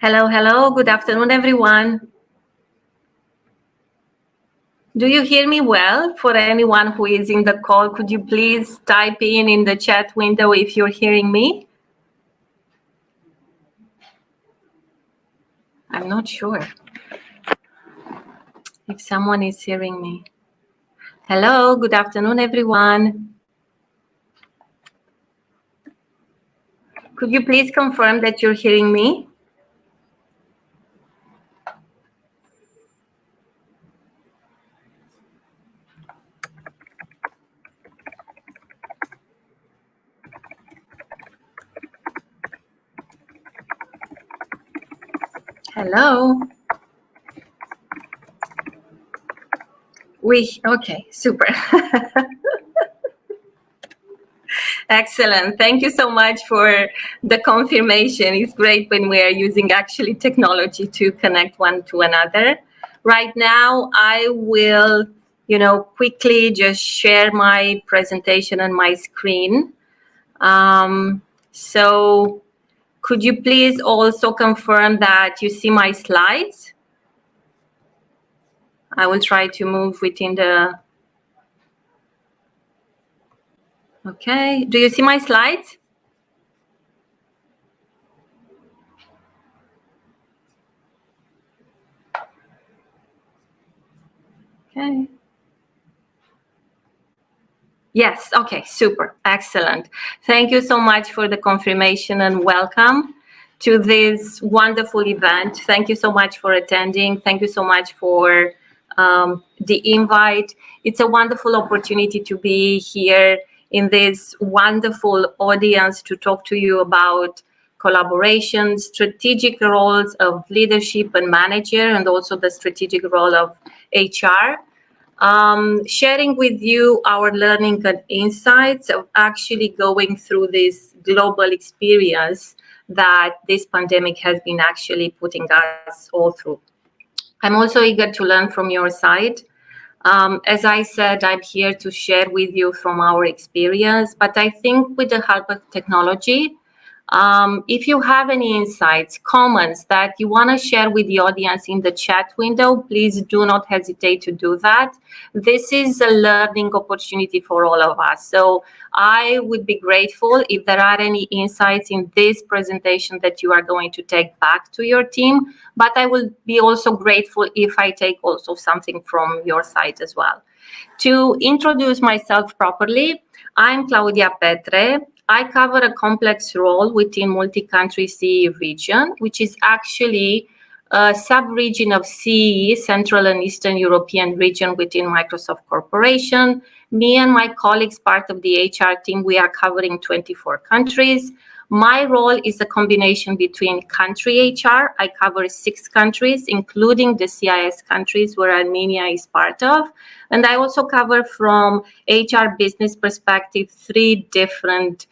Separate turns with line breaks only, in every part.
Hello, hello. Good afternoon, everyone. Do you hear me well? For anyone who is in the call, could you please type in the chat window if you're hearing me? I'm not sure if someone is hearing me. Hello, good afternoon, everyone. Could you please confirm that you're hearing me? Hello. Okay, super. Excellent. Thank you so much for the confirmation. It's great when we are using actually technology to connect one to another. Right now, I will, quickly just share my presentation on my screen. So could you please also confirm that you see my slides? I will try to move within the... Okay, do you see my slides? Okay. Yes, okay, super, excellent. Thank you so much for the confirmation and welcome to this wonderful event. Thank you so much for attending. Thank you so much for the invite. It's a wonderful opportunity to be here in this wonderful audience to talk to you about collaboration, strategic roles of leadership and manager, and also the strategic role of HR. Sharing with you our learning and insights of actually going through this global experience that this pandemic has been actually putting us all through. I'm also eager to learn from your side. As I said, I'm here to share with you from our experience, but I think with the help of technology, if you have any insights, comments that you want to share with the audience in the chat window, please do not hesitate to do that. This is a learning opportunity for all of us. So I would be grateful if there are any insights in this presentation that you are going to take back to your team. But I will be also grateful if I take also something from your side as well. To introduce myself properly, I'm Claudia Petre. I cover a complex role within multi-country CE region, which is actually a sub-region of CE, Central and Eastern European region within Microsoft Corporation. Me and my colleagues, part of the HR team, we are covering 24 countries. My role is a combination between country HR. I cover 6 countries, including the CIS countries where Armenia is part of. And I also cover from HR business perspective 3 different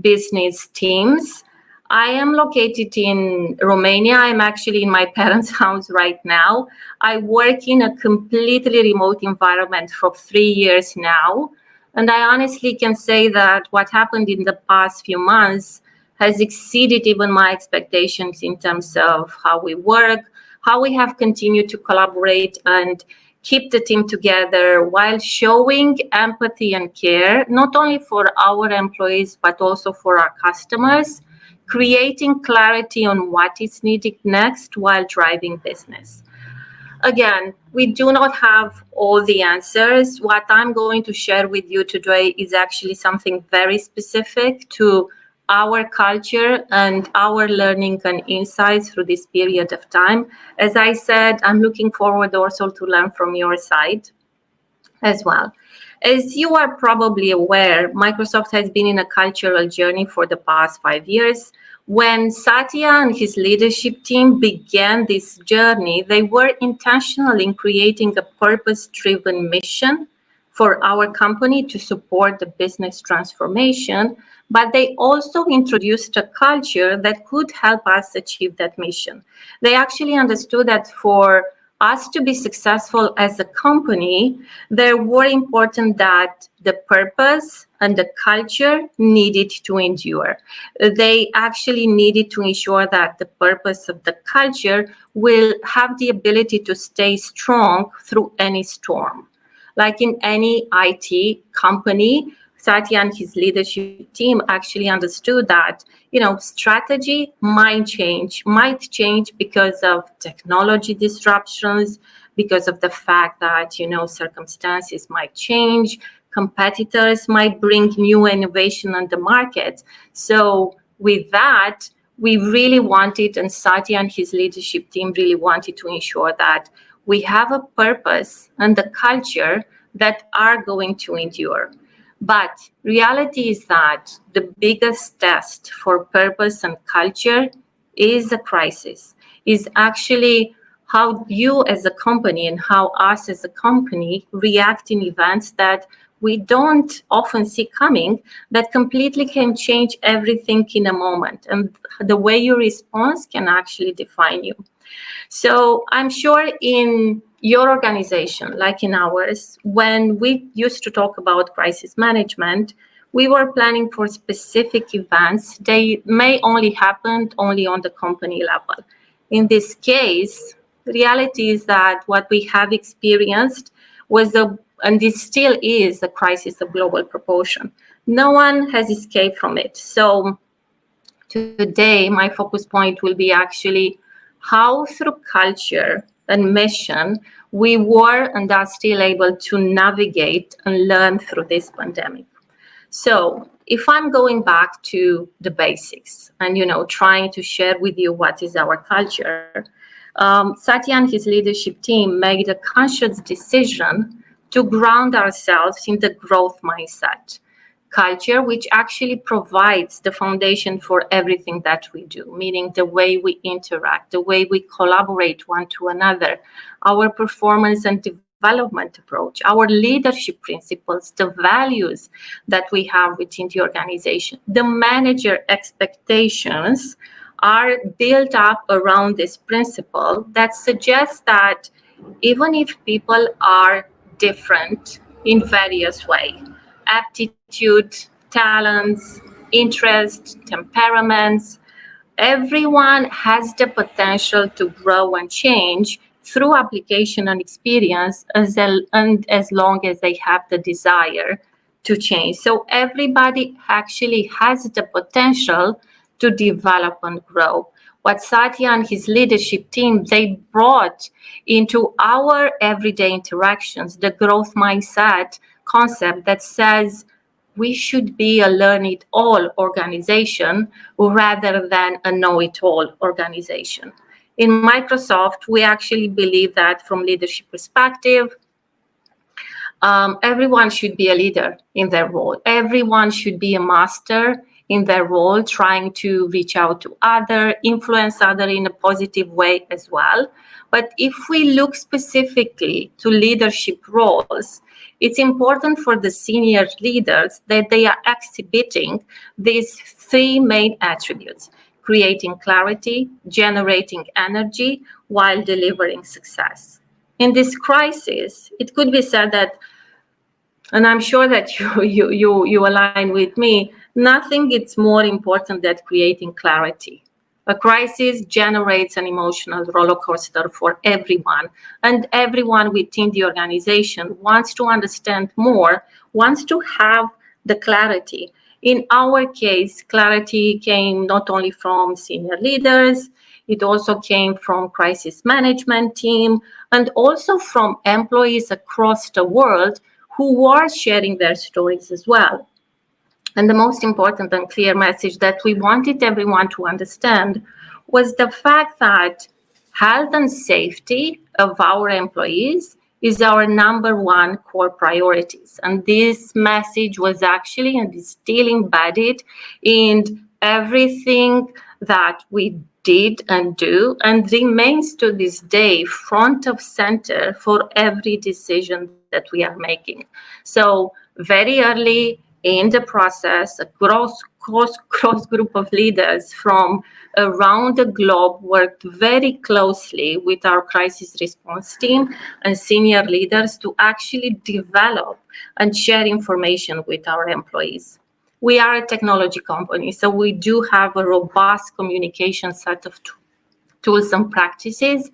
business teams. I am located in Romania. I'm actually in my parents' house right now. I work in a completely remote environment for 3 years now. And I honestly can say that what happened in the past few months has exceeded even my expectations in terms of how we work, how we have continued to collaborate and keep the team together while showing empathy and care, not only for our employees, but also for our customers, creating clarity on what is needed next while driving business. Again, we do not have all the answers. What I'm going to share with you today is actually something very specific to our culture and our learning and insights through this period of time. As I said, I'm looking forward also to learn from your side as well. As you are probably aware, Microsoft has been in a cultural journey for the past 5 years. When Satya and his leadership team began this journey, they were intentional in creating a purpose-driven mission for our company to support the business transformation, but they also introduced a culture that could help us achieve that mission. They actually understood that for us to be successful as a company, they were important that the purpose and the culture needed to endure. They actually needed to ensure that the purpose of the culture will have the ability to stay strong through any storm. Like in any IT company, Satya and his leadership team actually understood that, strategy might change because of technology disruptions, because of the fact that, circumstances might change, competitors might bring new innovation on the market. So with that, we really wanted, and Satya and his leadership team really wanted to ensure that we have a purpose and the culture that are going to endure. But reality is that the biggest test for purpose and culture is a crisis, is actually how you as a company and how us as a company react in events that we don't often see coming, that completely can change everything in a moment. And the way you respond can actually define you. So I'm sure in your organization, like in ours, when we used to talk about crisis management, we were planning for specific events. They may only happen only on the company level. In this case, the reality is that what we have experienced was and this still is a crisis of global proportion. No one has escaped from it. So today, my focus point will be actually how through culture and mission we were and are still able to navigate and learn through this pandemic. So if I'm going back to the basics and, trying to share with you what is our culture, Satya and his leadership team made a conscious decision to ground ourselves in the growth mindset. Culture, which actually provides the foundation for everything that we do, meaning the way we interact, the way we collaborate one to another, our performance and development approach, our leadership principles, the values that we have within the organization. The manager expectations are built up around this principle that suggests that even if people are different in various ways, aptitude, talents, interests, temperaments, everyone has the potential to grow and change through application and experience and as long as they have the desire to change. So everybody actually has the potential to develop and grow. What Satya and his leadership team, they brought into our everyday interactions, the growth mindset concept that says we should be a learn-it-all organization rather than a know-it-all organization. In Microsoft, we actually believe that from leadership perspective, everyone should be a leader in their role. Everyone should be a master in their role, trying to reach out to others, influence others in a positive way as well. But if we look specifically to leadership roles, it's important for the senior leaders that they are exhibiting these three main attributes: creating clarity, generating energy, while delivering success. In this crisis, it could be said that, and I'm sure that you align with me, nothing is more important than creating clarity. A crisis generates an emotional roller coaster for everyone, and everyone within the organization wants to understand more, wants to have the clarity. In our case, clarity came not only from senior leaders, it also came from crisis management team, and also from employees across the world who were sharing their stories as well. And the most important and clear message that we wanted everyone to understand was the fact that health and safety of our employees is our number one core priorities. And this message was actually and is still embedded in everything that we did and do, and remains to this day front of center for every decision that we are making. So very early In the process, a cross group of leaders from around the globe worked very closely with our crisis response team and senior leaders to actually develop and share information with our employees. We are a technology company, so we do have a robust communication set of tools and practices,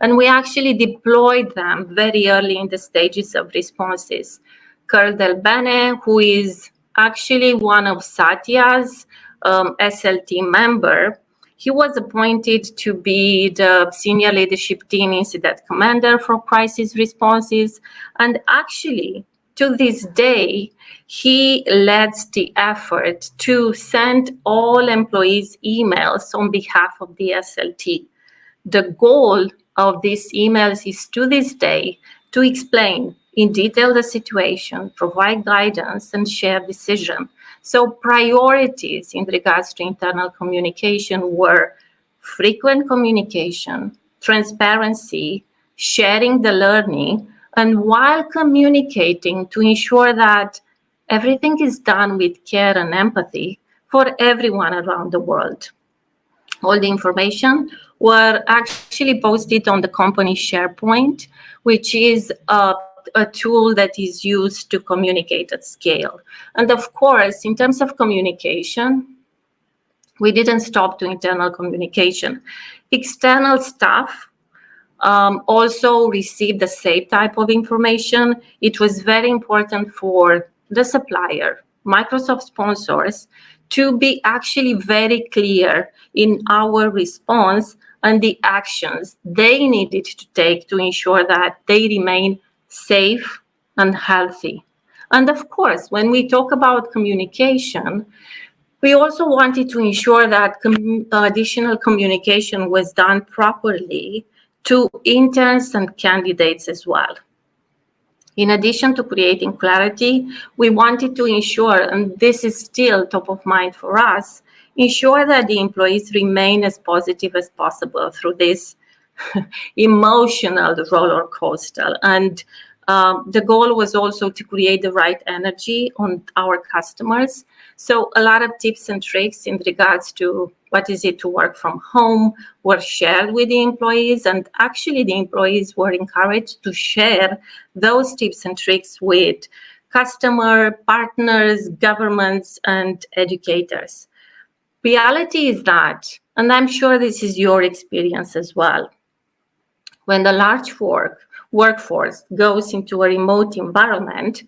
and we actually deployed them very early in the stages of responses. Carl Del Bene, who is actually one of Satya's SLT member, he was appointed to be the senior leadership team incident commander for crisis responses, and actually to this day, he leads the effort to send all employees emails on behalf of the SLT. The goal of these emails is to this day to explain in detail the situation, provide guidance, and share decision. So priorities in regards to internal communication were frequent communication, transparency, sharing the learning, and while communicating to ensure that everything is done with care and empathy for everyone around the world. All the information were actually posted on the company SharePoint, which is a tool that is used to communicate at scale. And of course, in terms of communication, we didn't stop to internal communication. External staff also received the same type of information. It was very important for the supplier, Microsoft sponsors, to be actually very clear in our response and the actions they needed to take to ensure that they remain safe and healthy. And of course, when we talk about communication, we also wanted to ensure that additional communication was done properly to interns and candidates as well. In addition to creating clarity, we wanted to ensure, and this is still top of mind for us, ensure that the employees remain as positive as possible through this emotional roller coaster. And the goal was also to create the right energy on our customers. So a lot of tips and tricks in regards to what is it to work from home were shared with the employees, and actually the employees were encouraged to share those tips and tricks with customer partners, governments, and educators. Reality is that, and I'm sure this is your experience as well, when the large workforce goes into a remote environment,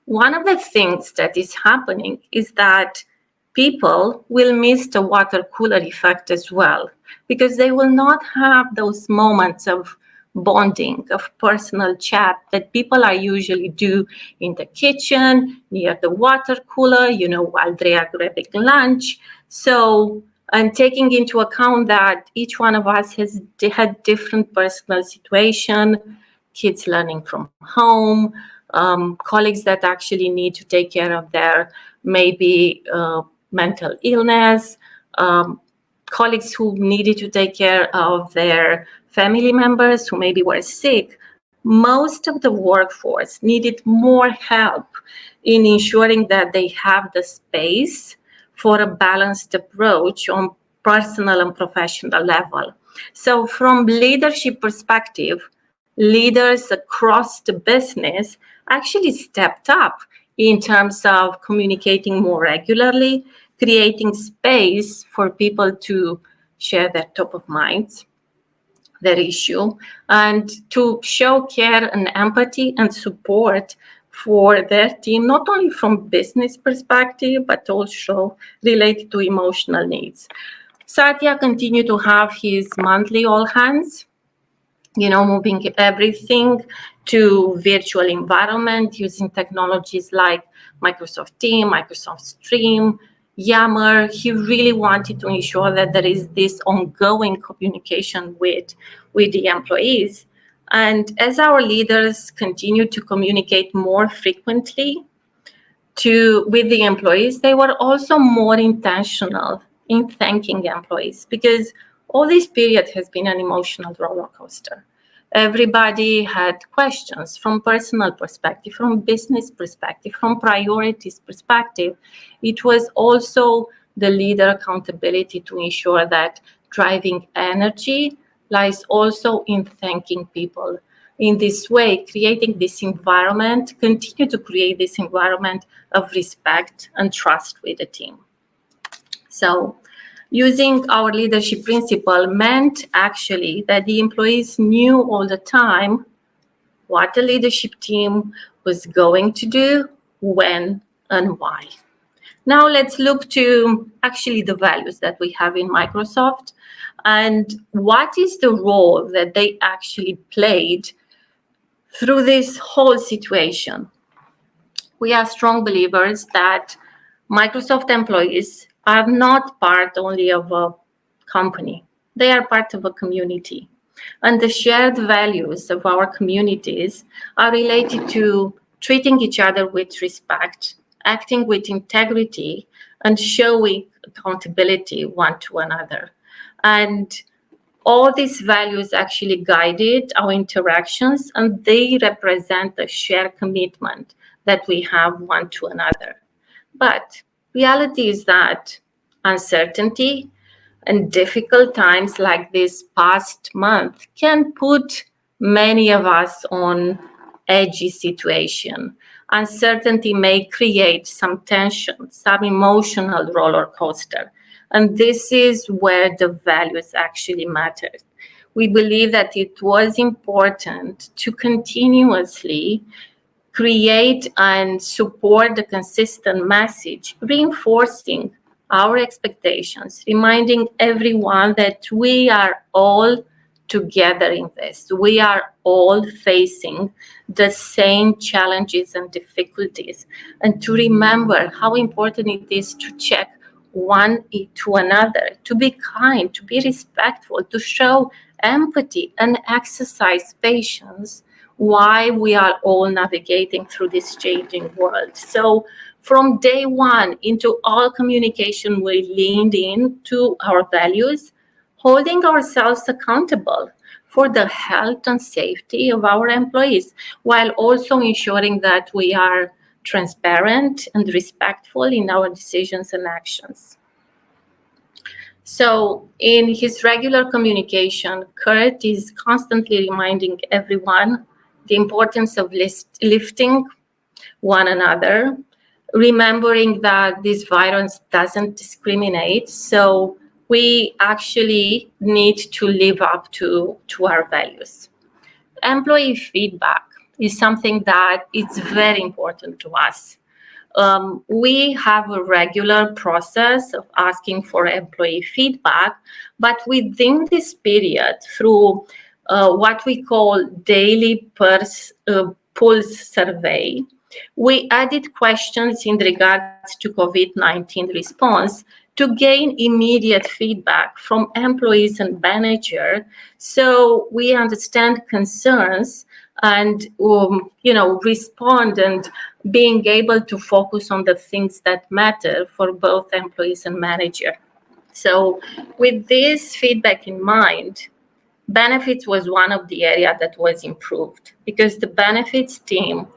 one of the things that is happening is that people will miss the water cooler effect as well, because they will not have those moments of bonding, of personal chat that people are usually do in the kitchen, near the water cooler, while they are grabbing lunch. So, and taking into account that each one of us has had different personal situation, kids learning from home, colleagues that actually need to take care of their maybe mental illness, colleagues who needed to take care of their family members who maybe were sick. Most of the workforce needed more help in ensuring that they have the space for a balanced approach on personal and professional level. So from leadership perspective, leaders across the business actually stepped up in terms of communicating more regularly, creating space for people to share their top of minds, their issue, and to show care and empathy and support for their team, not only from business perspective, but also related to emotional needs. Satya continued to have his monthly all hands, moving everything to virtual environment using technologies like Microsoft Teams, Microsoft Stream, Yammer. He really wanted to ensure that there is this ongoing communication with the employees. And as our leaders continue to communicate more frequently with the employees, they were also more intentional in thanking employees, because all this period has been an emotional roller coaster. Everybody had questions from personal perspective, from business perspective, from priorities perspective. It was also the leader accountability to ensure that driving energy lies also in thanking people. In this way, creating this environment, continue to create this environment of respect and trust with the team. So using our leadership principle meant actually that the employees knew all the time what the leadership team was going to do, when, and why. Now let's look to actually the values that we have in Microsoft and what is the role that they actually played through this whole situation. We are strong believers that Microsoft employees are not part only of a company. They are part of a community. And the shared values of our communities are related to treating each other with respect, acting with integrity, and showing accountability one to another. And all these values actually guided our interactions, and they represent a shared commitment that we have one to another. But reality is that uncertainty and difficult times like this past month can put many of us on edgy situation. Uncertainty may create some tension, some emotional roller coaster. And this is where the values actually matter. We believe that it was important to continuously create and support the consistent message, reinforcing our expectations, reminding everyone that we are all together in this. We are all facing the same challenges and difficulties, and to remember how important it is to check one to another, to be kind, to be respectful, to show empathy and exercise patience while we are all navigating through this changing world. So from day one into all communication, we leaned into our values, holding ourselves accountable for the health and safety of our employees, while also ensuring that we are transparent and respectful in our decisions and actions. So in his regular communication, Kurt is constantly reminding everyone the importance of lifting one another, remembering that this virus doesn't discriminate. So we actually need to live up to our values. Employee feedback is something that is very important to us. We have a regular process of asking for employee feedback, but within this period, through what we call daily pulse survey, we added questions in regards to COVID-19 response to gain immediate feedback from employees and manager, so we understand concerns and respond and being able to focus on the things that matter for both employees and manager. So with this feedback in mind, benefits was one of the areas that was improved, because the benefits team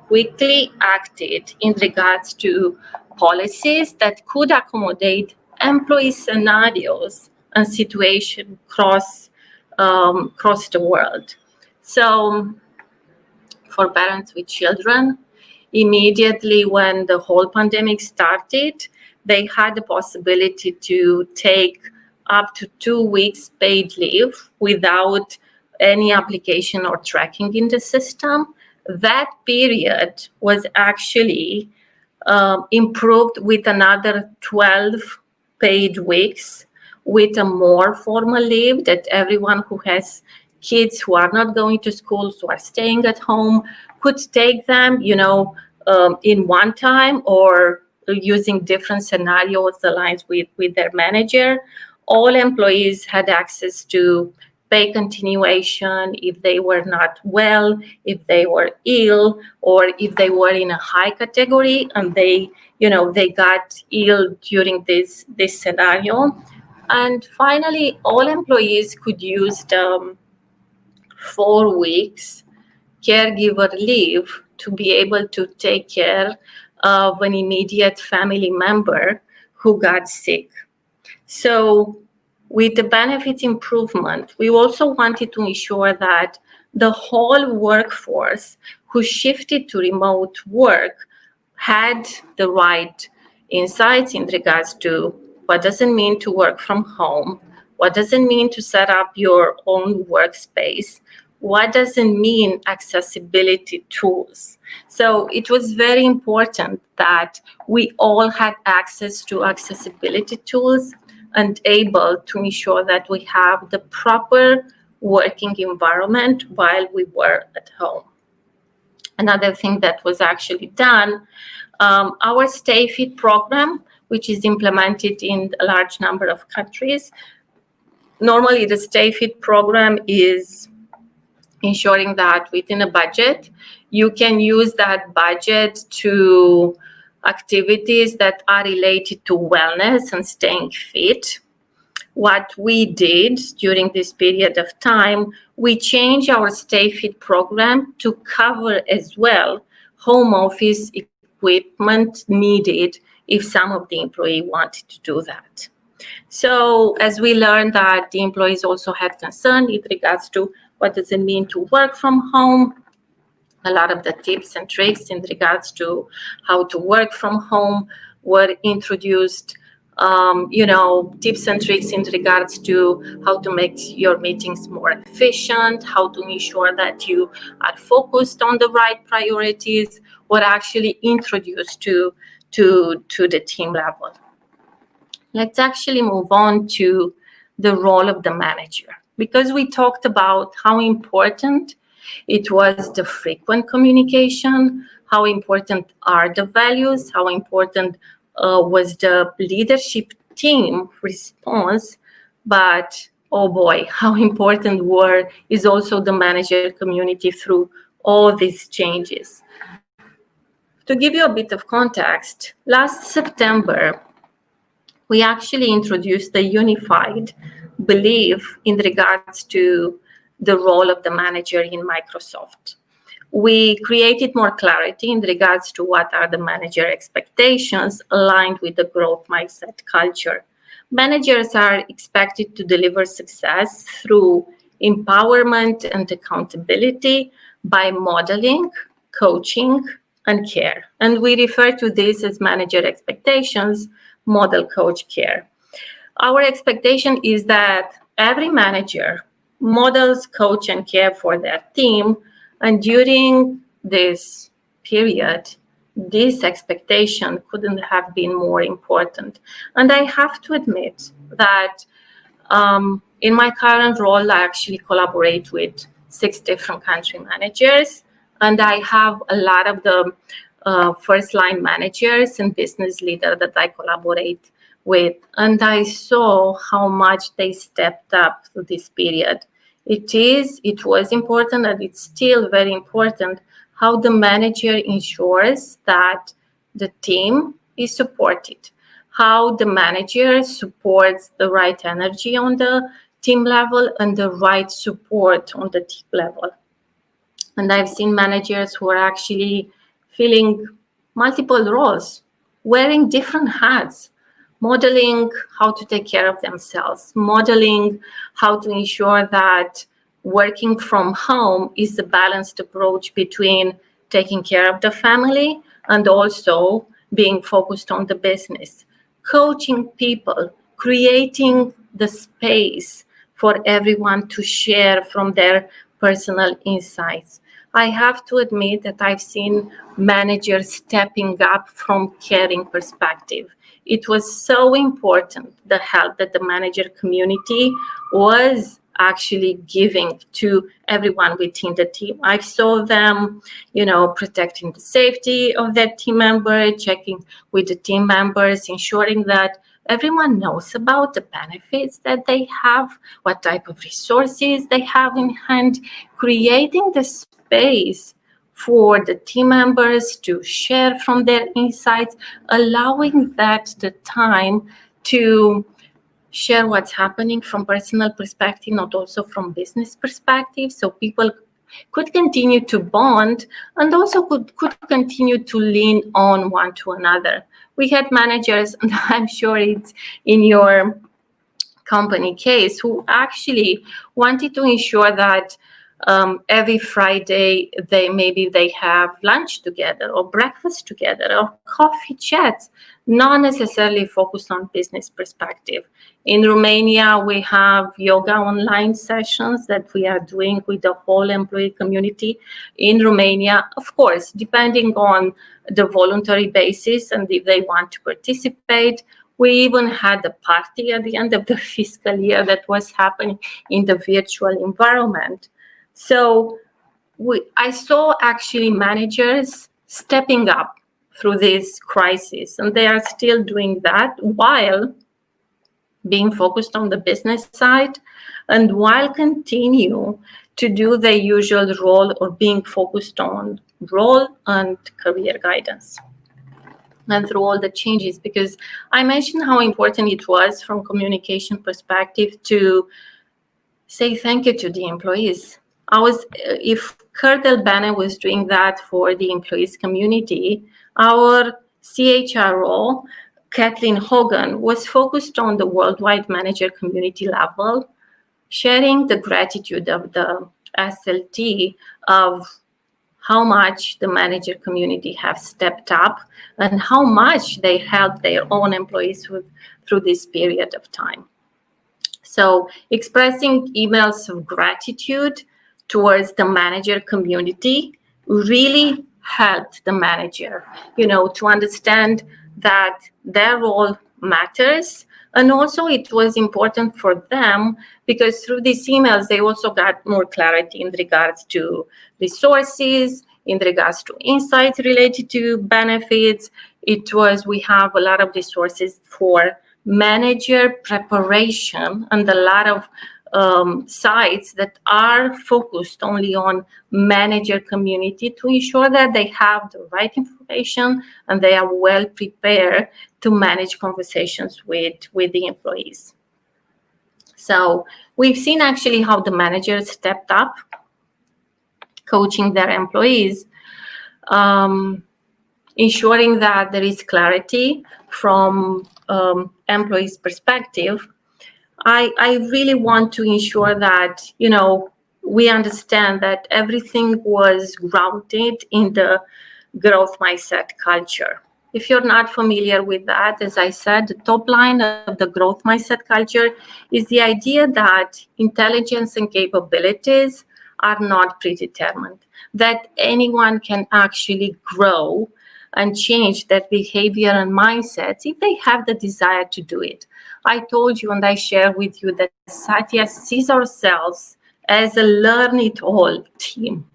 quickly acted in regards to policies that could accommodate employee scenarios and situations across the world. So for parents with children, immediately when the whole pandemic started, they had the possibility to take up to 2 weeks paid leave without any application or tracking in the system. That period was actually improved with another 12 paid weeks with a more formal leave that everyone who has kids who are not going to school, who are staying at home, could take them, in one time or using different scenarios aligned with their manager. All employees had access to pay continuation if they were not well, if they were ill, or if they were in a high category and they got ill during this scenario. And finally, all employees could use the 4 weeks caregiver leave to be able to take care of an immediate family member who got sick. So with the benefits improvement, we also wanted to ensure that the whole workforce who shifted to remote work had the right insights in regards to what does it mean to work from home, what does it mean to set up your own workspace, what does it mean accessibility tools. So it was very important that we all had access to accessibility tools and able to ensure that we have the proper working environment while we were at home. Another thing that was actually done, our Stay Fit program, which is implemented in a large number of countries. Normally, the Stay Fit program is ensuring that within a budget, you can use that budget to activities that are related to wellness and staying fit. What we did during this period of time, we changed our Stay Fit program to cover as well home office equipment needed if some of the employees wanted to do that. So as we learned that the employees also had concern with regards to what does it mean to work from home, a lot of the tips and tricks in regards to how to work from home were introduced. Tips and tricks in regards to how to make your meetings more efficient, how to ensure that you are focused on the right priorities, were actually introduced to the team level. Let's actually move on to the role of the manager, because we talked about how important it was the frequent communication, how important are the values, how important was the leadership team response, but oh boy, how important is also the manager community through all these changes. To give you a bit of context, last September, we actually introduced a unified belief in regards to the role of the manager in Microsoft. We created more clarity in regards to what are the manager expectations aligned with the growth mindset culture. Managers are expected to deliver success through empowerment and accountability by modeling, coaching, and care. And we refer to this as manager expectations, model, coach, care. Our expectation is that every manager models, coach, and care for their team. And during this period, this expectation couldn't have been more important. And I have to admit that in my current role, I actually collaborate with 6 different country managers, and I have a lot of the first-line managers and business leaders that I collaborate with, and I saw how much they stepped up through this period. It was important, and it's still very important how the manager ensures that the team is supported, how the manager supports the right energy on the team level and the right support on the team level. And I've seen managers who are actually filling multiple roles, wearing different hats, modeling how to take care of themselves, modeling how to ensure that working from home is a balanced approach between taking care of the family and also being focused on the business, coaching people, creating the space for everyone to share from their personal insights. I have to admit that I've seen managers stepping up from caring perspective. It was so important, the help that the manager community was actually giving to everyone within the team. I saw them, protecting the safety of their team member, checking with the team members, ensuring that everyone knows about the benefits that they have, what type of resources they have in hand, creating the space for the team members to share from their insights, allowing that the time to share what's happening from personal perspective, not also from business perspective, so people could continue to bond and also could continue to lean on one to another. We had managers, and I'm sure it's in your company case, who actually wanted to ensure that every Friday they have lunch together or breakfast together or coffee chats, not necessarily focused on business perspective. In Romania, we have yoga online sessions that we are doing with the whole employee community in Romania, of course, depending on the voluntary basis and if they want to participate. We even had a party at the end of the fiscal year that was happening in the virtual environment. So I saw actually managers stepping up through this crisis, and they are still doing that while being focused on the business side and while continue to do their usual role or being focused on role and career guidance. And through all the changes, because I mentioned how important it was from communication perspective to say thank you to the employees. If Kurt Albana was doing that for the employees community, our CHRO, Kathleen Hogan, was focused on the worldwide manager community level, sharing the gratitude of the SLT of how much the manager community have stepped up and how much they helped their own employees through this period of time. So expressing emails of gratitude towards the manager community really helped the manager, to understand that their role matters. And also it was important for them because through these emails, they also got more clarity in regards to resources, in regards to insights related to benefits. We have a lot of resources for manager preparation and a lot of sites that are focused only on manager community to ensure that they have the right information and they are well prepared to manage conversations with the employees. So we've seen actually how the managers stepped up, coaching their employees, ensuring that there is clarity from employees' perspective. I really want to ensure that, we understand that everything was grounded in the growth mindset culture. If you're not familiar with that, as I said, the top line of the growth mindset culture is the idea that intelligence and capabilities are not predetermined, that anyone can actually grow and change their behavior and mindsets if they have the desire to do it. I told you and I share with you that Satya sees ourselves as a learn-it-all team.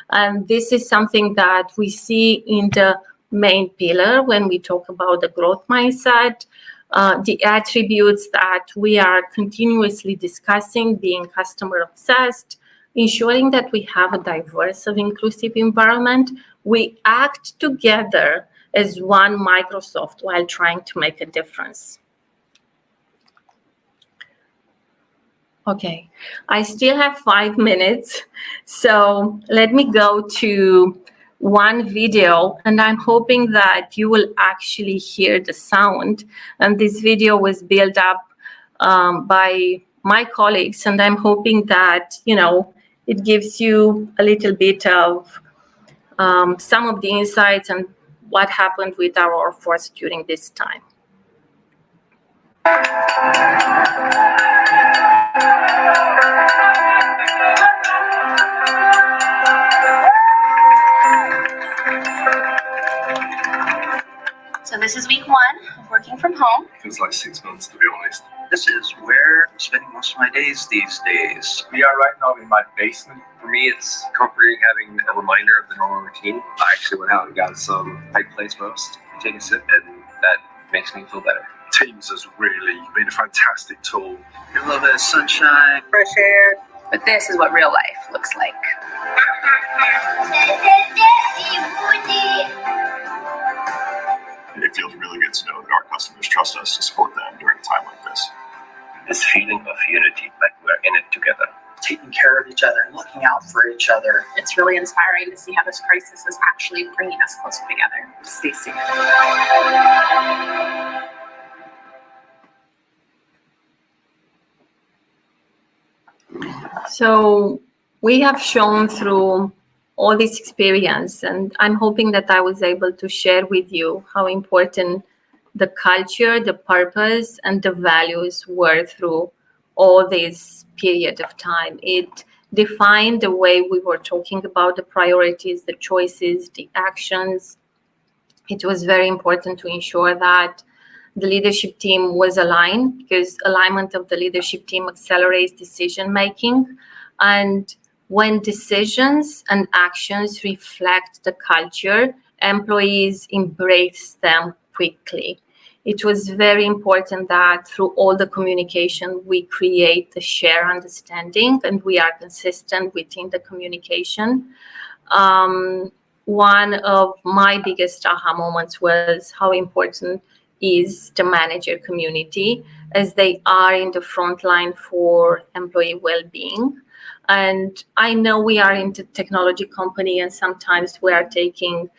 And this is something that we see in the main pillar when we talk about the growth mindset, the attributes that we are continuously discussing, being customer obsessed, ensuring that we have a diverse and inclusive environment. We act together as one Microsoft while trying to make a difference. Okay, I still have 5 minutes, so let me go to one video, and I'm hoping that you will actually hear the sound. And this video was built up by my colleagues, and I'm hoping that, it gives you a little bit of some of the insights and what happened with our workforce during this time.
So this is week 1 of working from home.
Feels like 6 months, to be honest.
This is where I'm spending most of my days these days.
We are right now in my basement.
For me, it's comforting having a reminder of the normal routine. I actually went out and got some Pike Place roast, take a sip, and that makes me feel better.
Teams has really been a fantastic tool.
A little bit of sunshine,
Fresh air. But this is what real life looks like.
It feels really good to know that our customers trust us to support them during a time like this.
this feeling of unity, like we're in it together.
Taking care of each other, looking out for each other.
It's really inspiring to see how this crisis is actually bringing us closer together. Stay safe.
So we have shown through all this experience, and I'm hoping that I was able to share with you how important the culture, the purpose, and the values were through all this period of time. It defined the way we were talking about the priorities, the choices, the actions. It was very important to ensure that the leadership team was aligned, because alignment of the leadership team accelerates decision making. And when decisions and actions reflect the culture, employees embrace them quickly. It was very important that through all the communication, we create the shared understanding and we are consistent within the communication. One of my biggest aha moments was how important is the manager community, as they are in the front line for employee well-being. And I know we are in the technology company and sometimes we are taking,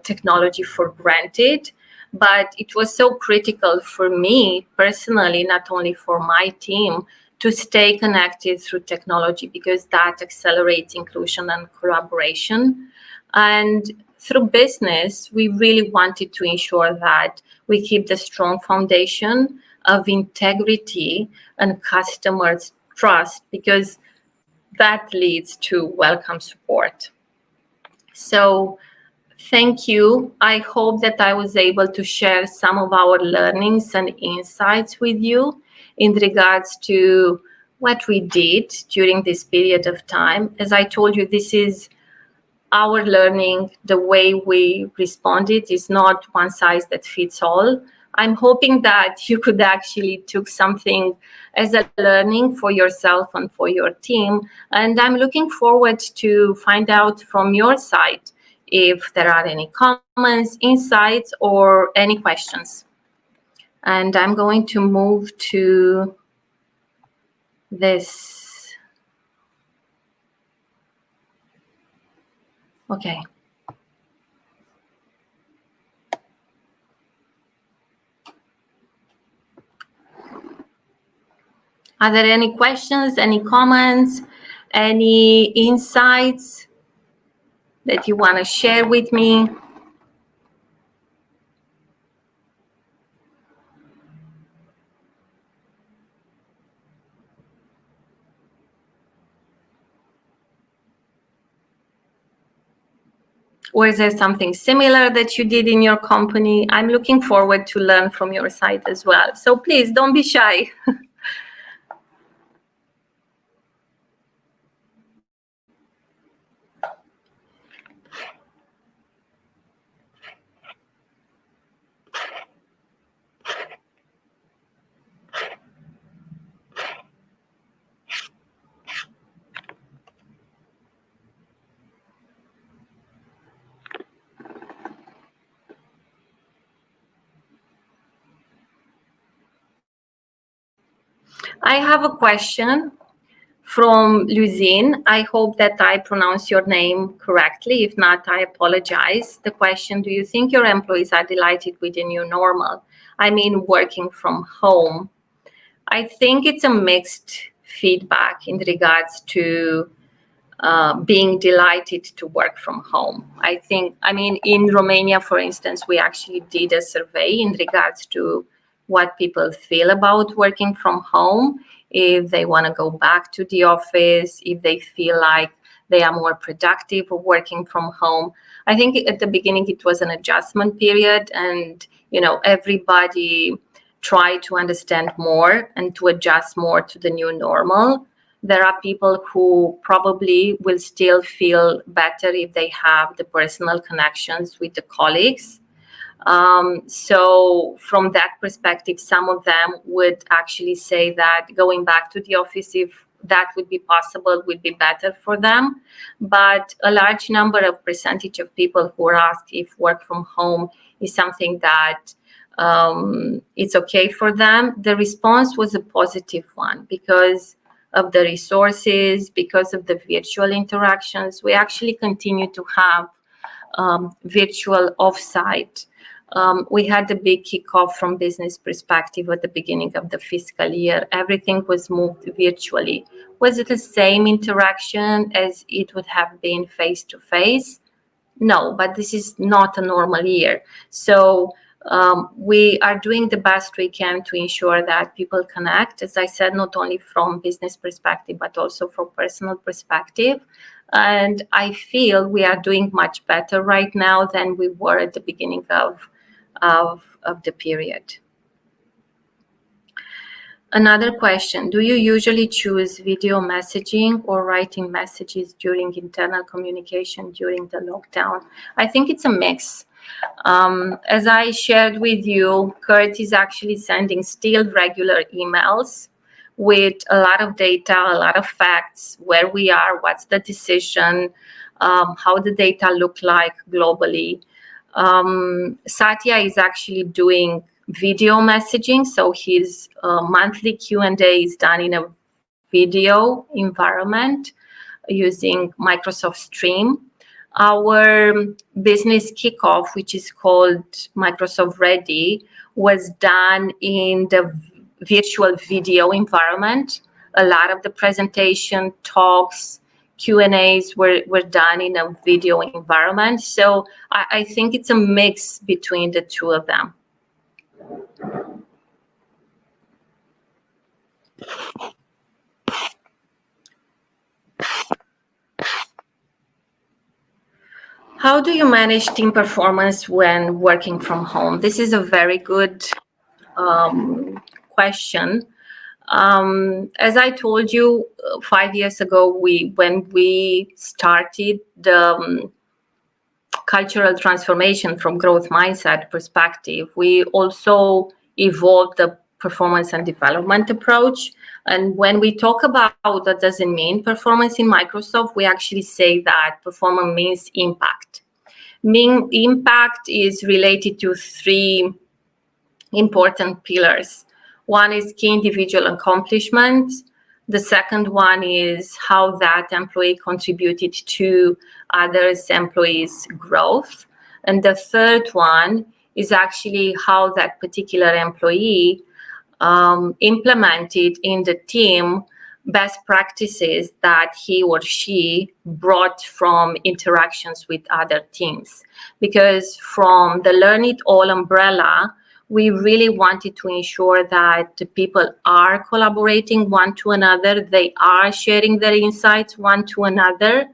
technology for granted, but it was so critical for me personally, not only for my team, to stay connected through technology, because that accelerates inclusion and collaboration. And through business, we really wanted to ensure that we keep the strong foundation of integrity and customers' trust, because that leads to welcome support. So thank you. I hope that I was able to share some of our learnings and insights with you in regards to what we did during this period of time. As I told you, this is our learning. The way we responded is not one size that fits all. I'm hoping that you could actually took something as a learning for yourself and for your team. And I'm looking forward to find out from your side if there are any comments, insights, or any questions. And I'm going to move to this. Okay. Are there any questions, any comments, any insights that you want to share with me? Or is there something similar that you did in your company? I'm looking forward to learn from your side as well. So please don't be shy. I have a question from Luzine. I hope that I pronounce your name correctly. If not, I apologize. The question: do you think your employees are delighted with the new normal? I mean, working from home. I think it's a mixed feedback in regards to being delighted to work from home. In Romania, for instance, we actually did a survey in regards to what people feel about working from home, if they want to go back to the office, if they feel like they are more productive working from home. I think at the beginning it was an adjustment period, and everybody tried to understand more and to adjust more to the new normal. There are people who probably will still feel better if they have the personal connections with the colleagues. So from that perspective, some of them would actually say that going back to the office, if that would be possible, would be better for them. But a large number of percentage of people who are asked if work from home is something that it's okay for them. The response was a positive one because of the resources, because of the virtual interactions. We actually continue to have virtual offsite. We had a big kickoff from business perspective at the beginning of the fiscal year. Everything was moved virtually. Was it the same interaction as it would have been face-to-face? No, but this is not a normal year. So we are doing the best we can to ensure that people connect, as I said, not only from business perspective, but also from personal perspective. And I feel we are doing much better right now than we were at the beginning of the period. Another question, do you usually choose video messaging or writing messages during internal communication during the lockdown? I think it's a mix. As I shared with you, Kurt is actually sending still regular emails with a lot of data, a lot of facts, where we are, what's the decision, how the data look like globally. Satya is actually doing video messaging, so his monthly Q&A is done in a video environment using Microsoft Stream. Our business kickoff, which is called Microsoft Ready, was done in the virtual video environment. A lot of the presentation, talks, Q&As were done in a video environment. So I think it's a mix between the two of them. How do you manage team performance when working from home? This is a very good question. As I told you 5 years ago, when we started the cultural transformation from growth mindset perspective, we also evolved the performance and development approach. And when we talk about what does it mean performance in Microsoft, we actually say that performance means impact. Impact is related to 3 important pillars. One is key individual accomplishment. The second one is how that employee contributed to others' employees' growth. And the third one is actually how that particular employee implemented in the team best practices that he or she brought from interactions with other teams. Because from the Learn It All umbrella, we really wanted to ensure that the people are collaborating one to another, they are sharing their insights one to another.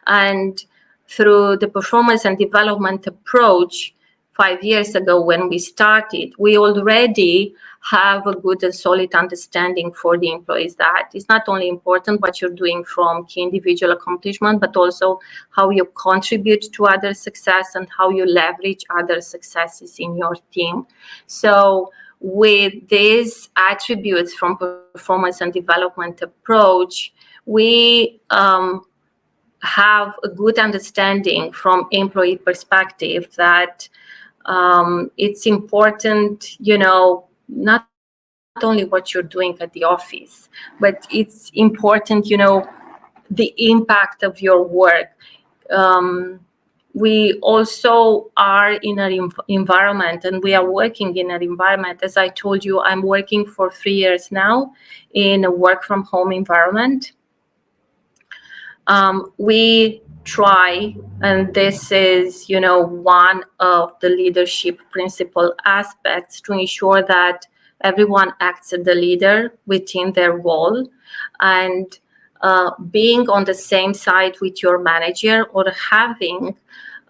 And through the performance and development approach, 5 years ago when we started, we already have a good and solid understanding for the employees that it's not only important what you're doing from key individual accomplishment, but also how you contribute to other success and how you leverage other successes in your team. So with these attributes from performance and development approach, we have a good understanding from employee perspective that it's important, not only what you're doing at the office, but it's important, the impact of your work. We also are in an environment, and we are working in an environment. As I told you, I'm working for 3 years now in a work from home environment. We try, and this is, one of the leadership principal aspects, to ensure that everyone acts as the leader within their role, and being on the same side with your manager, or having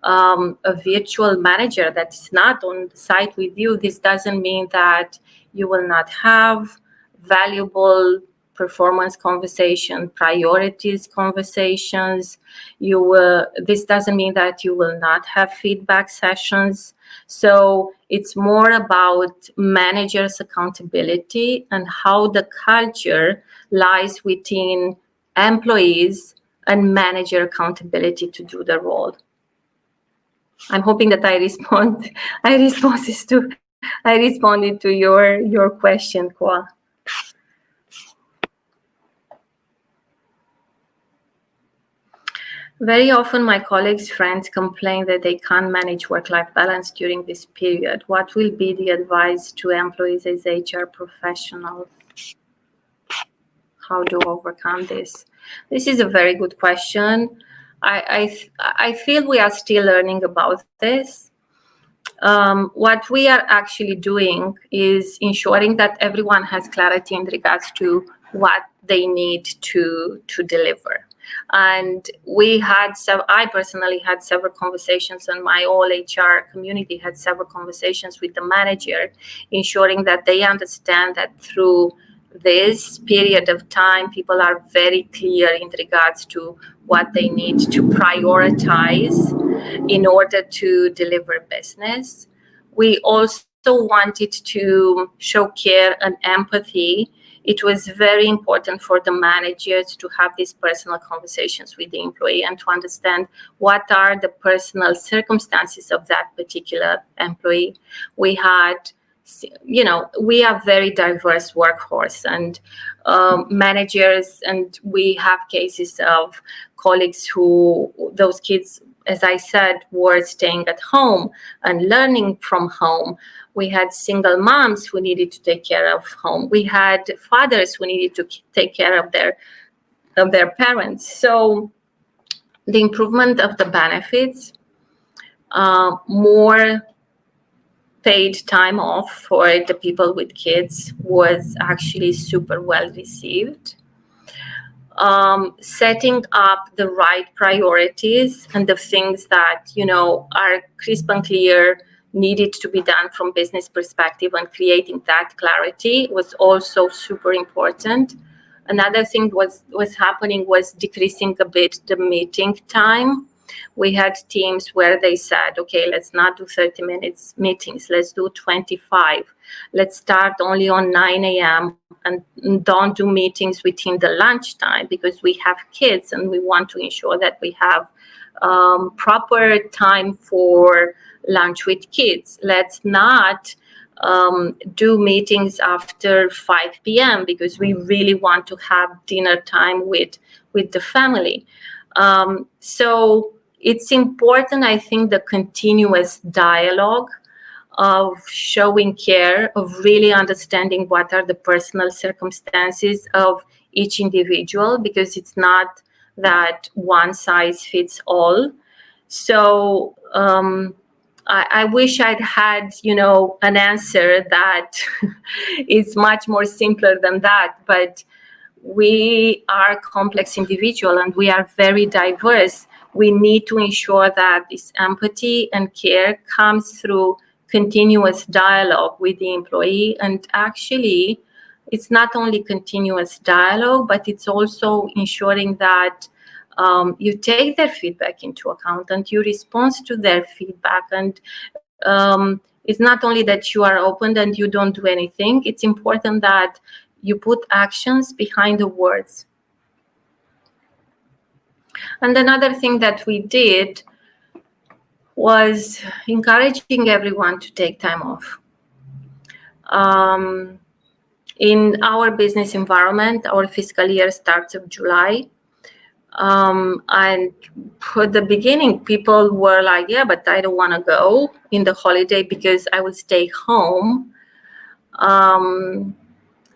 a virtual manager that is not on the side with you, this doesn't mean that you will not have valuable performance conversation, priorities conversations. This doesn't mean that you will not have feedback sessions. So it's more about managers' accountability and how the culture lies within employees and manager accountability to do the role. I'm hoping that I responded to I responded to your question, Kwa. Very often my colleagues' friends complain that they can't manage work-life balance during this period. What will be the advice to employees as HR professionals? How to overcome this? This is a very good question. I feel we are still learning about this. What we are actually doing is ensuring that everyone has clarity in regards to what they need to deliver. And I personally had several conversations, and my whole HR community had several conversations with the manager, ensuring that they understand that through this period of time, people are very clear in regards to what they need to prioritize in order to deliver business. We also wanted to show care and empathy. It was very important for the managers to have these personal conversations with the employee and to understand what are the personal circumstances of that particular employee. We had, we are very diverse workforce, and managers, and we have cases of colleagues who, those kids, as I said, were staying at home and learning from home. We had single moms who needed to take care of home. We had fathers who needed to take care of their parents. So the improvement of the benefits, more paid time off for the people with kids was actually super well received. Setting up the right priorities and the things that, are crisp and clear, needed to be done from business perspective, and creating that clarity was also super important. Another thing was happening was decreasing a bit the meeting time. We had teams where they said, okay, let's not do 30 minutes meetings, let's do 25. Let's start only on 9 a.m. and don't do meetings within the lunchtime, because we have kids and we want to ensure that we have proper time for lunch with kids. Let's not do meetings after 5 p.m. because we really want to have dinner time with the family. So it's important, I think, the continuous dialogue of showing care, of really understanding what are the personal circumstances of each individual, because it's not that one size fits all. So I wish I'd had, an answer that is much more simpler than that, but we are a complex individual and we are very diverse. We need to ensure that this empathy and care comes through continuous dialogue with the employee. And actually, it's not only continuous dialogue, but it's also ensuring that you take their feedback into account and you respond to their feedback. And it's not only that you are open and you don't do anything. It's important that you put actions behind the words. And another thing that we did was encouraging everyone to take time off. In our business environment, our fiscal year starts of July. And for the beginning, people were like, yeah, but I don't want to go in the holiday because I will stay home.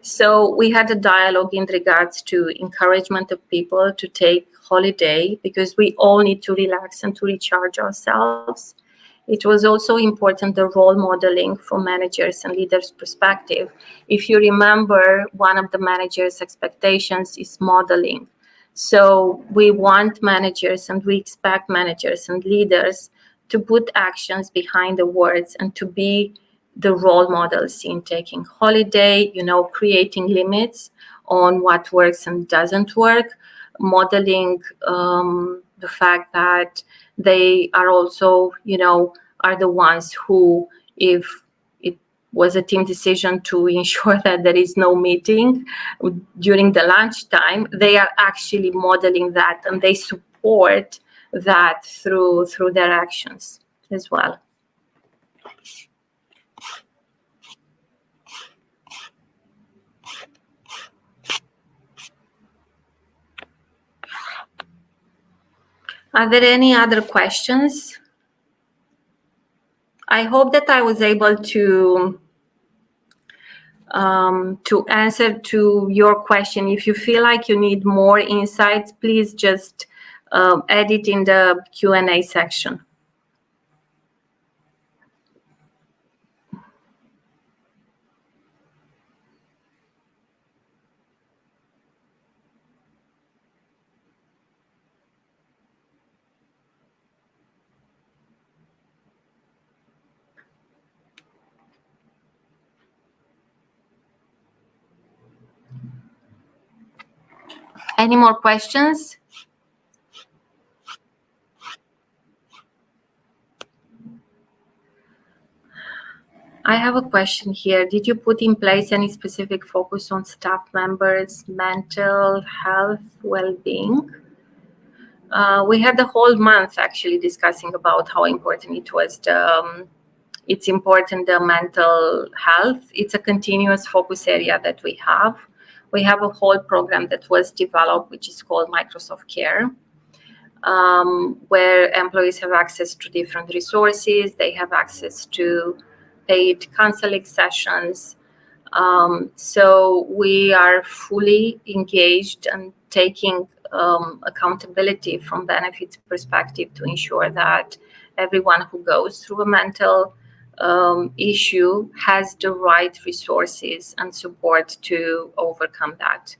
So we had a dialogue in regards to encouragement of people to take holiday, because we all need to relax and to recharge ourselves. It was also important, the role modeling from managers and leaders' perspective. If you remember, one of the managers' expectations is modeling. So we want managers and we expect managers and leaders to put actions behind the words and to be the role models in taking holiday, creating limits on what works and doesn't work, modeling the fact that they are also, are the ones who, if it was a team decision to ensure that there is no meeting during the lunchtime, they are actually modeling that and they support that through their actions as well. Are there any other questions? I hope that I was able to answer to your question. If you feel like you need more insights, please just add it in the Q&A section. Any more questions? I have a question here. Did you put in place any specific focus on staff members' mental health, well-being? We had the whole month actually discussing about how important it was. It's important, the mental health. It's a continuous focus area that we have. We have a whole program that was developed, which is called Microsoft Care, where employees have access to different resources. They have access to paid counseling sessions. So we are fully engaged and taking accountability from benefits perspective to ensure that everyone who goes through a mental issue has the right resources and support to overcome that.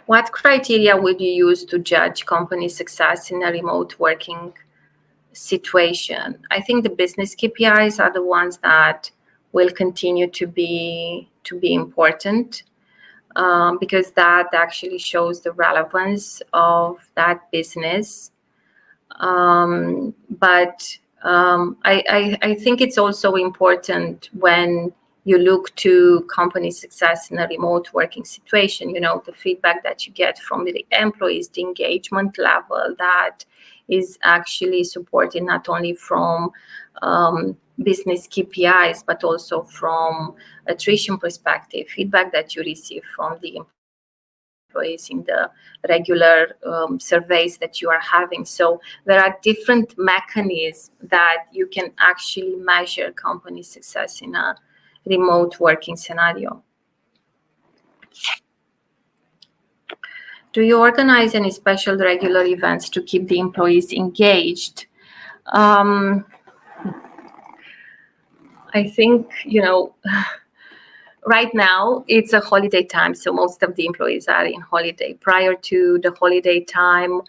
What criteria would you use to judge company success in a remote working situation? I think the business KPIs are the ones that will continue to be important, because that actually shows the relevance of that business. But I think it's also important when you look to company success in a remote working situation, you know, the feedback that you get from the employees, the engagement level that is actually supported not only from business KPIs, but also from attrition perspective, feedback that you receive from the employees in the regular surveys that you are having. So there are different mechanisms that you can actually measure company success in a remote working scenario. Do you organize any special regular events to keep the employees engaged? I think, you know, right now it's a holiday time, so most of the employees are in holiday. Prior to the holiday time,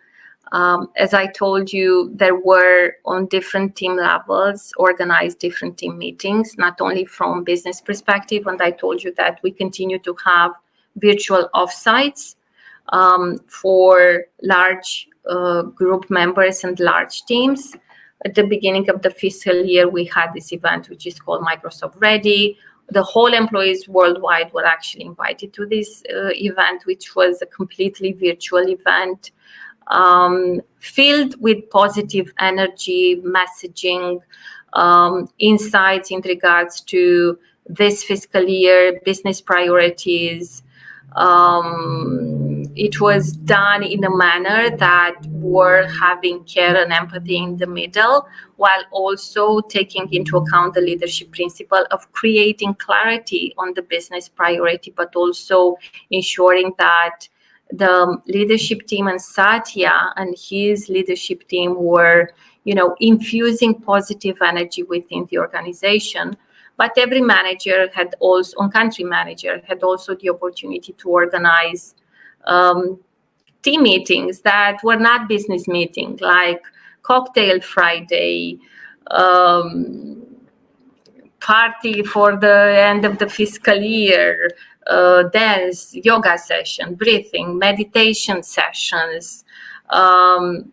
as I told you, there were on different team levels organized different team meetings, not only from business perspective, and I told you that we continue to have virtual offsites for large group members and large teams. At the beginning of the fiscal year, we had this event, which is called Microsoft Ready. The whole employees worldwide were actually invited to this event, which was a completely virtual event, filled with positive energy, messaging, insights in regards to this fiscal year, business priorities. It was done in a manner that were having care and empathy in the middle, while also taking into account the leadership principle of creating clarity on the business priority, but also ensuring that the leadership team and Satya and his leadership team were, you know, infusing positive energy within the organization. But every manager had also, country manager had also the opportunity to organize team meetings that were not business meetings, like cocktail Friday, party for the end of the fiscal year, dance, yoga session, breathing, meditation sessions.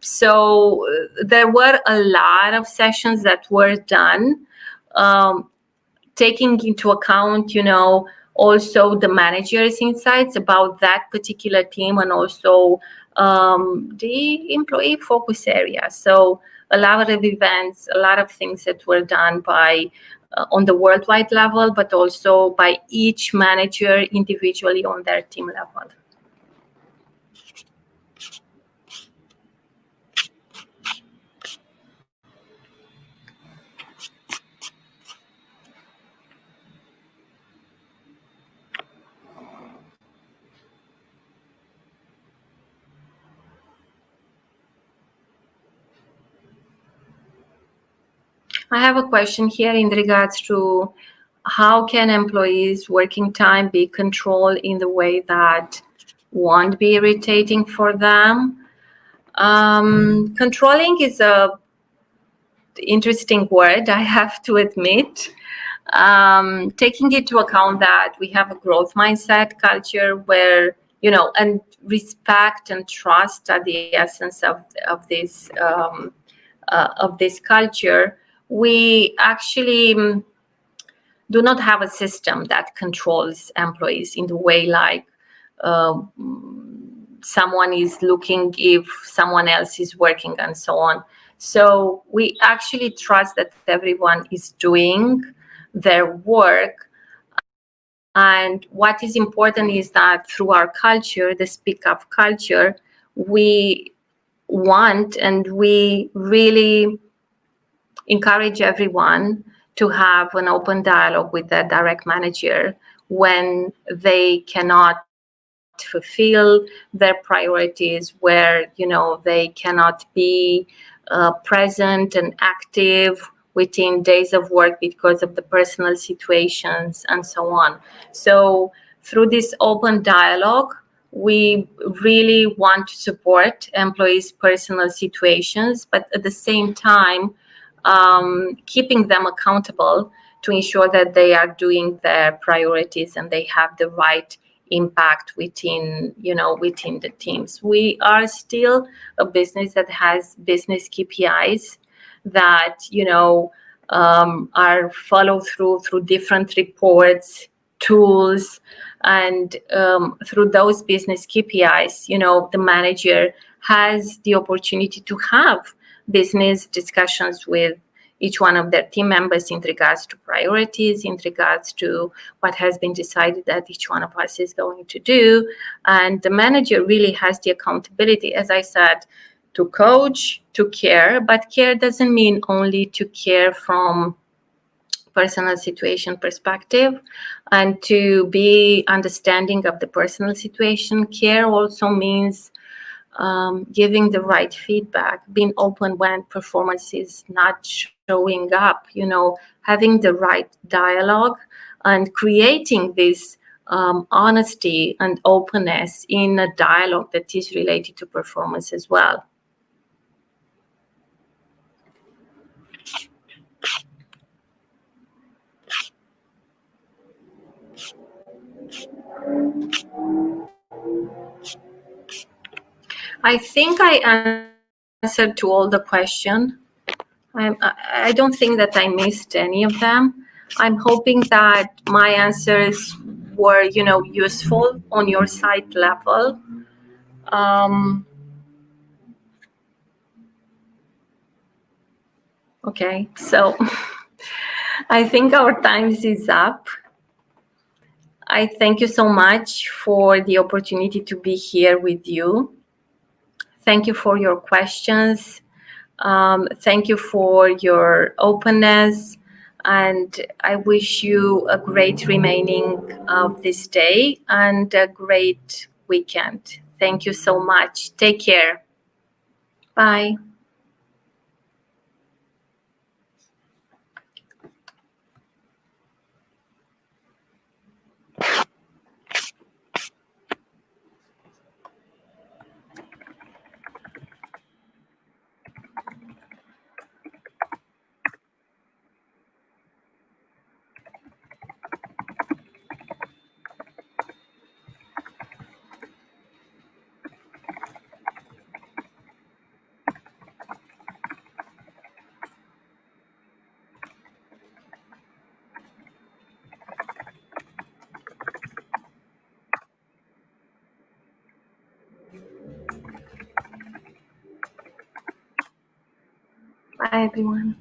So there were a lot of sessions that were done, taking into account, you know, also the manager's insights about that particular team, and also the employee focus area. So a lot of events, a lot of things that were done by on the worldwide level, but also by each manager individually on their team level. I have a question here in regards to how can employees' working time be controlled in the way that won't be irritating for them? Controlling is a interesting word, I have to admit. Taking into account that we have a growth mindset culture where, and respect and trust are the essence of this culture, we actually do not have a system that controls employees in the way like someone is looking if someone else is working and so on. So we actually trust that everyone is doing their work. And what is important is that through our culture, the Speak Up culture, we want and we really encourage everyone to have an open dialogue with their direct manager when they cannot fulfill their priorities, where they cannot be present and active within days of work because of the personal situations and so on. So through this open dialogue, we really want to support employees' personal situations, but at the same time, keeping them accountable to ensure that they are doing their priorities and they have the right impact within the teams. We are still a business that has business KPIs that are followed through different reports, tools, and through those business KPIs, the manager has the opportunity to have business discussions with each one of their team members in regards to priorities, in regards to what has been decided that each one of us is going to do. And the manager really has the accountability, as I said, to coach, to care, but care doesn't mean only to care from personal situation perspective and to be understanding of the personal situation. Care also means giving the right feedback, being open when performance is not showing up, having the right dialogue and creating this honesty and openness in a dialogue that is related to performance as well. I think I answered to all the questions. I don't think that I missed any of them. I'm hoping that my answers were, useful on your side level. Okay, so I think our time is up. I thank you so much for the opportunity to be here with you. Thank you for your questions. Thank you for your openness, and I wish you a great remaining of this day and a great weekend. Thank you so much. Take care. Bye. Bye, everyone.